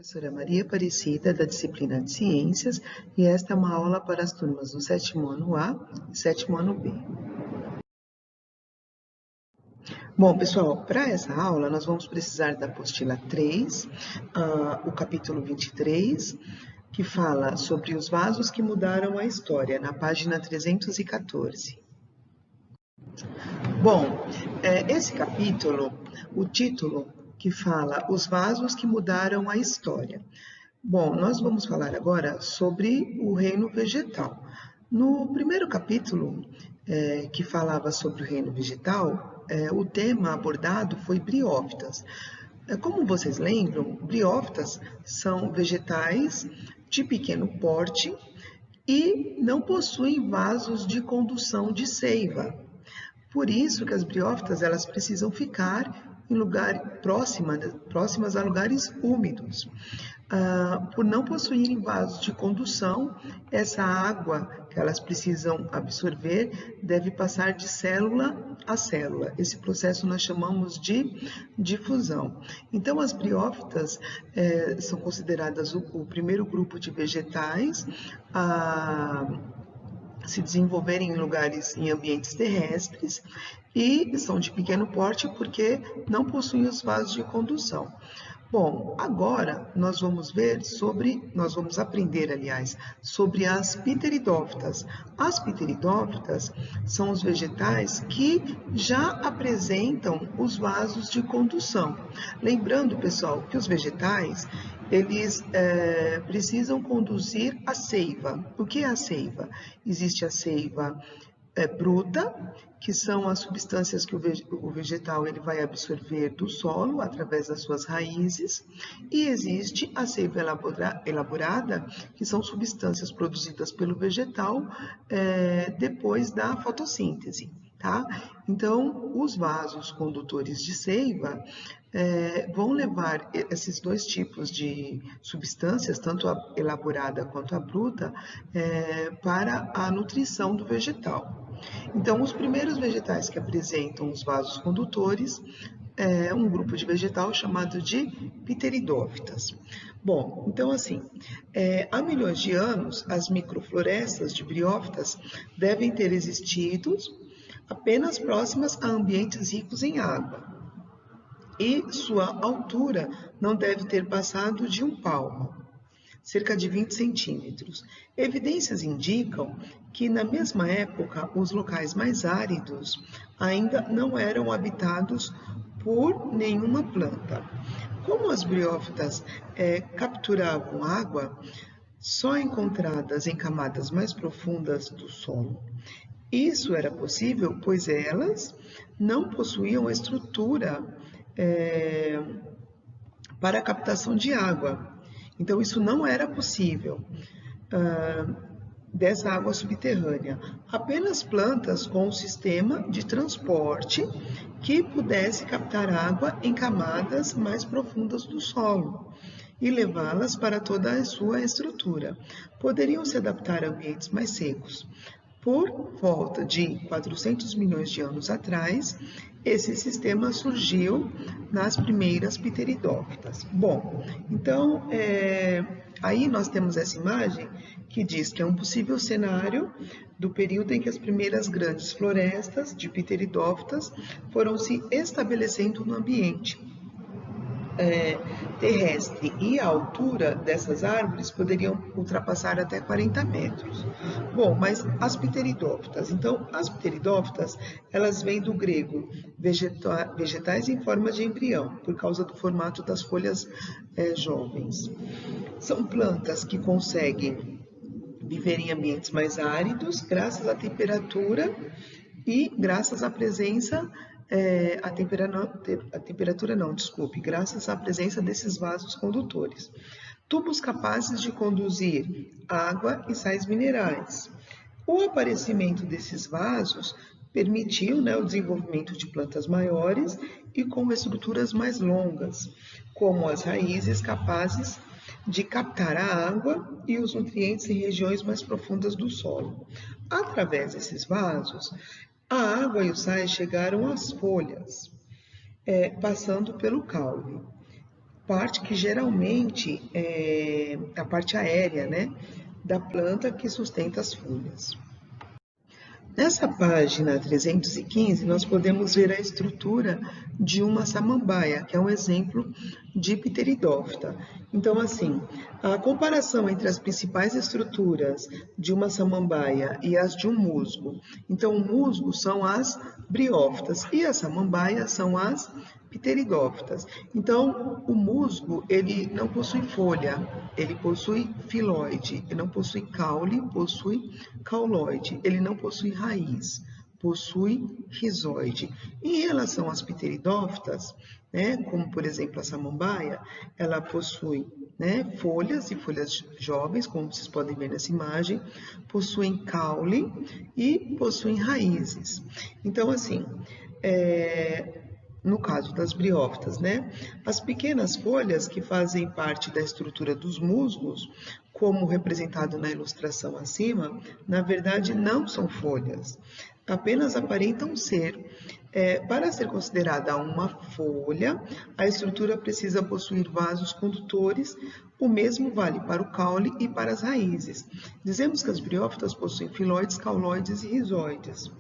Professora Maria Aparecida, da disciplina de Ciências, e esta é uma aula para as turmas do 7º ano A e 7º ano B. Bom, pessoal, para essa aula nós vamos precisar da apostila 3, o capítulo 23, que fala sobre os vasos que mudaram a história, na página 314. Bom, esse capítulo, o título que fala Os vasos que mudaram a história. Bom, nós vamos falar agora sobre o reino vegetal. No primeiro capítulo, que falava sobre o reino vegetal, o tema abordado foi briófitas. Como vocês lembram, briófitas são vegetais de pequeno porte e não possuem vasos de condução de seiva. Por isso que as briófitas elas precisam ficar em próximas a lugares úmidos. Por não possuírem vasos de condução, essa água que elas precisam absorver deve passar de célula a célula. Esse processo nós chamamos de difusão. Então, as briófitas são consideradas o primeiro grupo de vegetais a se desenvolverem em ambientes terrestres e são de pequeno porte porque não possuem os vasos de condução. Bom, agora nós vamos aprender, sobre as pteridófitas. As pteridófitas são os vegetais que já apresentam os vasos de condução. Lembrando, pessoal, que os vegetais, eles precisam conduzir a seiva. O que é a seiva? Existe a seiva bruta, que são as substâncias que o vegetal ele vai absorver do solo através das suas raízes, e existe a seiva elaborada, que são substâncias produzidas pelo vegetal depois da fotossíntese, tá? Então, os vasos condutores de seiva vão levar esses dois tipos de substâncias, tanto a elaborada quanto a bruta, para a nutrição do vegetal. Então, os primeiros vegetais que apresentam os vasos condutores é um grupo de vegetal chamado de pteridófitas. Bom, então assim, há milhões de anos, as microflorestas de briófitas devem ter existido apenas próximas a ambientes ricos em água. E sua altura não deve ter passado de 1 palmo, cerca de 20 centímetros. Evidências indicam que, na mesma época, os locais mais áridos ainda não eram habitados por nenhuma planta. Como as briófitas capturavam água, só encontradas em camadas mais profundas do solo. Isso era possível, pois elas não possuíam estrutura para a captação de água. Então, isso não era possível dessa água subterrânea. Apenas plantas com um sistema de transporte que pudesse captar água em camadas mais profundas do solo e levá-las para toda a sua estrutura. Poderiam se adaptar a ambientes mais secos. Por volta de 400 milhões de anos atrás, esse sistema surgiu nas primeiras pteridófitas. Bom, então, aí nós temos essa imagem que diz que é um possível cenário do período em que as primeiras grandes florestas de pteridófitas foram se estabelecendo no ambiente terrestre, e a altura dessas árvores poderiam ultrapassar até 40 metros. Bom, mas as pteridófitas, então as pteridófitas, elas vêm do grego vegetais em forma de embrião, por causa do formato das folhas jovens. São plantas que conseguem viver em ambientes mais áridos, graças à temperatura e graças à presença graças à presença desses vasos condutores. Tubos capazes de conduzir água e sais minerais. O aparecimento desses vasos permitiu o desenvolvimento de plantas maiores e com estruturas mais longas, como as raízes capazes de captar a água e os nutrientes em regiões mais profundas do solo. Através desses vasos, a água e os sais chegaram às folhas, passando pelo caule. parte que geralmente é a parte aérea, né, da planta que sustenta as folhas. Nessa página 315, nós podemos ver a estrutura de uma samambaia, que é um exemplo de pteridófita. Então, assim, a comparação entre as principais estruturas de uma samambaia e as de um musgo. Então, o musgo são as briófitas e as samambaias são as pteridófitas. Então, o musgo, ele não possui folha, ele possui filóide, ele não possui caule, possui cauloide, ele não possui raiz, possui rizoide. Em relação às pteridófitas, né, como por exemplo a samambaia, ela possui, né, folhas e folhas jovens, como vocês podem ver nessa imagem, possuem caule e possuem raízes. Então, assim, no caso das briófitas, né? As pequenas folhas que fazem parte da estrutura dos musgos, como representado na ilustração acima, na verdade não são folhas, apenas aparentam ser. Para ser considerada uma folha, a estrutura precisa possuir vasos condutores, o mesmo vale para o caule e para as raízes. Dizemos que as briófitas possuem filóides, cauloides e rizoides.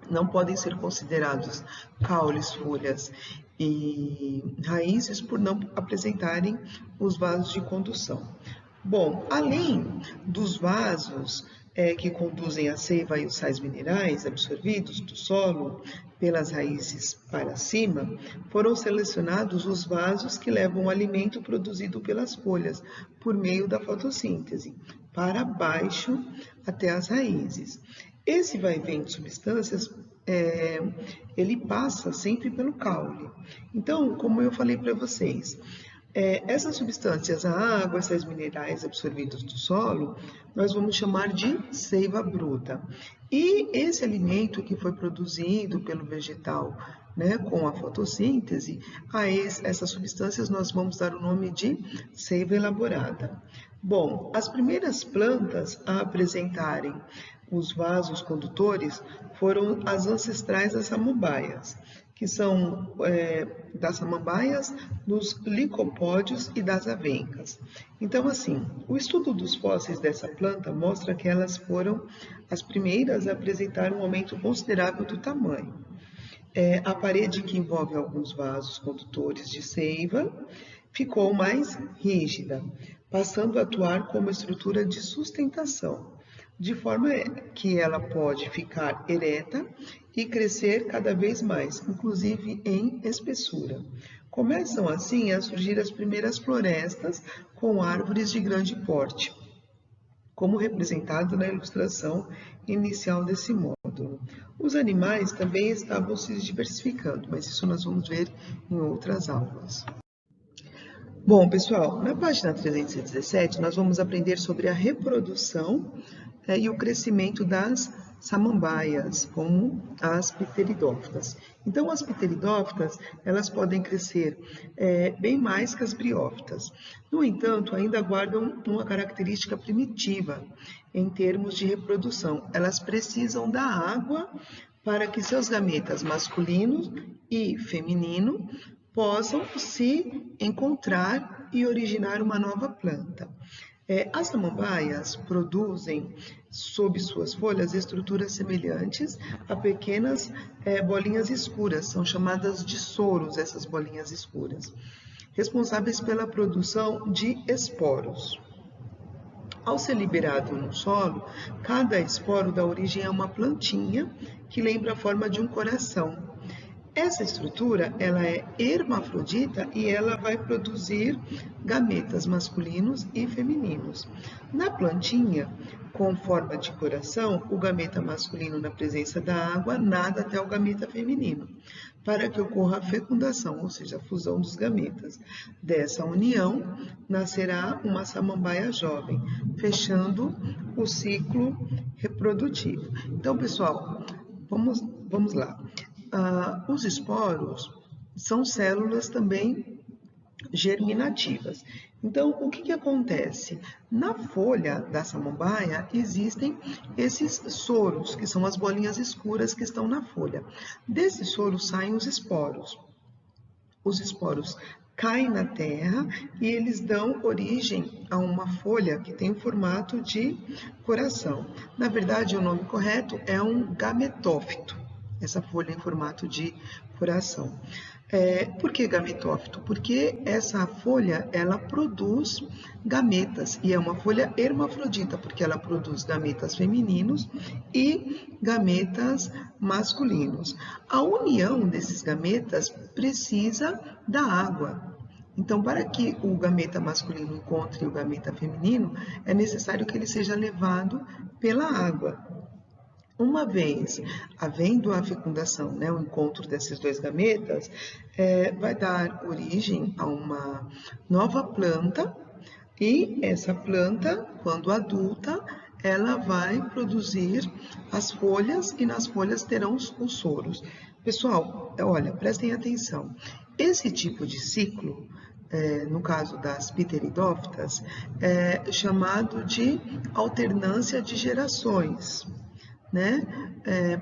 Não podem ser considerados caules, folhas e raízes por não apresentarem os vasos de condução. Bom, além dos vasos que conduzem a seiva e os sais minerais absorvidos do solo pelas raízes para cima, foram selecionados os vasos que levam o alimento produzido pelas folhas por meio da fotossíntese para baixo até as raízes. Esse vai-vem de substâncias, ele passa sempre pelo caule. Então, como eu falei para vocês, essas substâncias, a água, sais minerais absorvidos do solo, nós vamos chamar de seiva bruta. E esse alimento que foi produzido pelo vegetal, né, com a fotossíntese, a essas substâncias nós vamos dar o nome de seiva elaborada. Bom, as primeiras plantas a apresentarem os vasos condutores foram as ancestrais das samambaias, que são das samambaias, dos licopódios e das avencas. Então, assim, o estudo dos fósseis dessa planta mostra que elas foram as primeiras a apresentar um aumento considerável do tamanho. A parede que envolve alguns vasos condutores de seiva ficou mais rígida, passando a atuar como estrutura de sustentação, de forma que ela pode ficar ereta e crescer cada vez mais, inclusive em espessura. Começam assim a surgir as primeiras florestas com árvores de grande porte, como representado na ilustração inicial desse módulo. Os animais também estavam se diversificando, mas isso nós vamos ver em outras aulas. Bom, pessoal, na página 317 nós vamos aprender sobre a reprodução e o crescimento das samambaias, como as pteridófitas. Então, as pteridófitas, elas podem crescer bem mais que as briófitas. No entanto, ainda guardam uma característica primitiva em termos de reprodução. Elas precisam da água para que seus gametas masculino e feminino possam se encontrar e originar uma nova planta. As samambaias produzem sob suas folhas estruturas semelhantes a pequenas bolinhas escuras, são chamadas de soros essas bolinhas escuras, responsáveis pela produção de esporos. Ao ser liberado no solo, cada esporo dá origem a uma plantinha que lembra a forma de um coração. Essa estrutura, ela é hermafrodita e ela vai produzir gametas masculinos e femininos. Na plantinha, com forma de coração, o gameta masculino, na presença da água, nada até o gameta feminino, para que ocorra a fecundação, ou seja, a fusão dos gametas. Dessa união, nascerá uma samambaia jovem, fechando o ciclo reprodutivo. Então, pessoal, vamos lá. Os esporos são células também germinativas. Então, o que acontece? Na folha da samambaia existem esses soros, que são as bolinhas escuras que estão na folha. Desses soros saem os esporos. Os esporos caem na terra e eles dão origem a uma folha que tem o formato de coração. Na verdade, o nome correto é um gametófito, essa folha em formato de coração. Por que gametófito? Porque essa folha, ela produz gametas, e é uma folha hermafrodita, porque ela produz gametas femininos e gametas masculinos. A união desses gametas precisa da água. Então, para que o gameta masculino encontre o gameta feminino, é necessário que ele seja levado pela água. Uma vez havendo a fecundação, né, o encontro desses dois gametas, vai dar origem a uma nova planta, e essa planta, quando adulta, ela vai produzir as folhas e nas folhas terão os soros. Pessoal, olha, prestem atenção. Esse tipo de ciclo, no caso das pteridófitas, é chamado de alternância de gerações, né?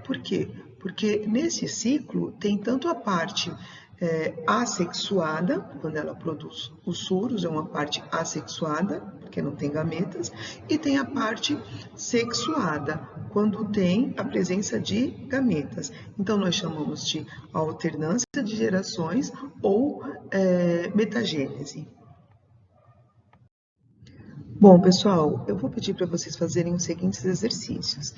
Por quê? Porque nesse ciclo tem tanto a parte assexuada, quando ela produz os soros, é uma parte assexuada, porque não tem gametas, e tem a parte sexuada, quando tem a presença de gametas. Então, nós chamamos de alternância de gerações ou metagênese. Bom, pessoal, eu vou pedir para vocês fazerem os seguintes exercícios.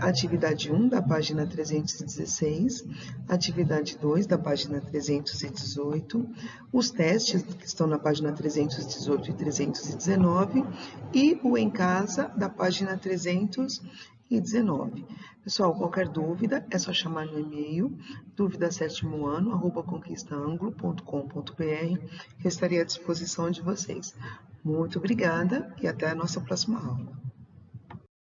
Atividade 1 da página 316, atividade 2 da página 318, os testes que estão na página 318 e 319 e o em casa da página 319. Pessoal, qualquer dúvida é só chamar no e-mail dúvidasétimoano@conquistaanglo.com.br, que eu estarei à disposição de vocês. Muito obrigada e até a nossa próxima aula.